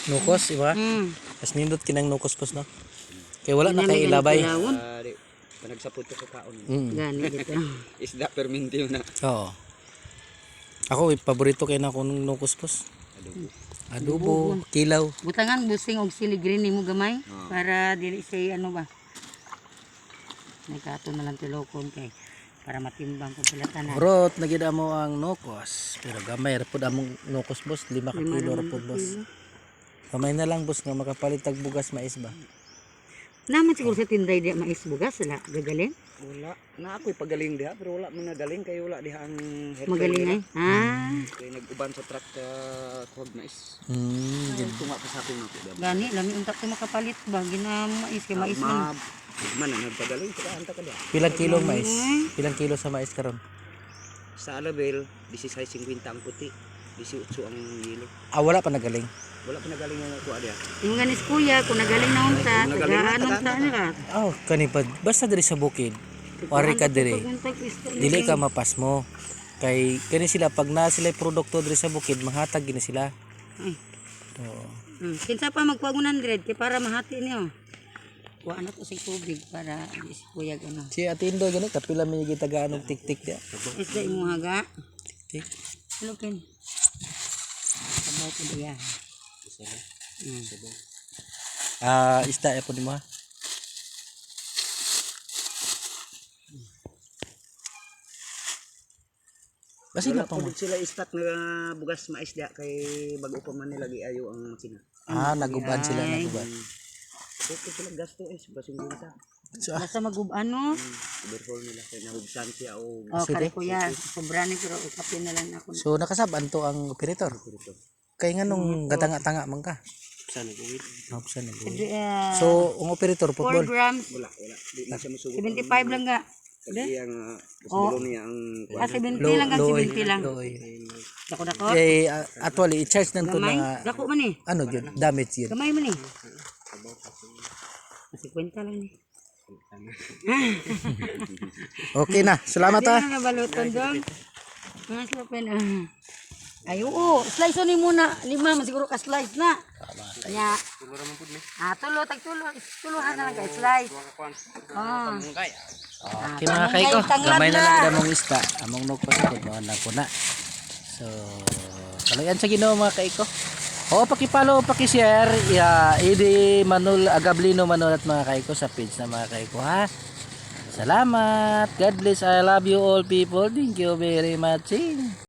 Nukos, iba? Mas nindot kinang nukos pos no. Kay wala na kay ilabay. Panagsapot ko sa kaon. Gani dito. Isda permintiyo na. Oo. Ako, paborito kay na akong nukos pos. Adobo, kilaw. Butangan busing og sili green nimo gamay para dili say ano ba. Nagkato na lang tilokon kay para matimbang ko sila tanan. Brot, nagida mo ang nukos. Pero gamay, rapod among nukos boss. 5 ka kilo rapod boss. Gamay na lang boss nga makapalit tag bugas mais ba. Naman siguro sa tinday di mais bugas sila gagaling. Wala. Na ako'y pagaling diha pero wala man nagaling kay wala diha ang head. Magaling ay. Kay nag-uban sa truck sa kog mais. Hmm. Tunga pa sa akong nako diha. Gani lami unta ko makapalit ba gina mais kay mais man. Man ang nagpagaling sila anta ka diha. Pilang kilo mais? Pilang kilo sa mais karon? Sa Alabel 16.50 ang puti. 18 ang yelo. Ah, wala pa nagaling. Wala pa nagaling ang kuha diha. Yung ganis kuya kung nagaling na unta, tagaan unta nila. Oh, kanipad. Basta diri sa bukid. Wari ka diri. Dili ka mapas mo. Kay kani sila pag na sila produkto diri sa bukid, manghatag gini sila. Oo. Kinsa pa magkuha 100 kay para mahati niyo. Kuha na to sa tubig para di si kuya ano. Si Ate Indoy gani kapila may gitagaan og tik-tik dia. Isda imo haga. Tik. Lukin. Sabaw ko diya. Ah, isda po ni mo. Ha? Basi na Wala pa mo. po sila istat nga bugas mais diha kay bago pa man nila giayo ang makina. Ah, naguban sila, naguban. Okay sila gasto basing ginta. So, Basta ano? Overhaul nila kay nahugsan siya o Oh, kare kuya, sobra ni pero kape na lang ako. so nakasaban to ang operator. Kay nga nung gatanga-tanga man ka. sana gawin. Napusan na go. Di, So, ang operator 4 football. grams, Wala. Di na siya musugot. 75 lang ga. Kasi ang gusto niya ang 70 lang gan 70 lang. Loy. Dako. Eh, actually, i-charge na to Gamay, na dako man eh. ano yun, damage yun. Gamay man eh. Kasi kwenta lang eh. Okay na, salamat ha. Hindi na nabalutan dong. Mas lapin ay oo, slice ni muna. 5 man siguro ka slice na. Kanya. Tulo tuluhan na lang kay slice. Oh. Okay mga kaiko, gamay na lang damong isda. Among nukos ko na po na. So, kalayan sa Ginoo mga kaiko. O paki-follow, paki-share, Idi Manul Agablino Manul at mga kaiko sa page na mga kaiko ha. Salamat. God bless. I love you all people. Thank you very much.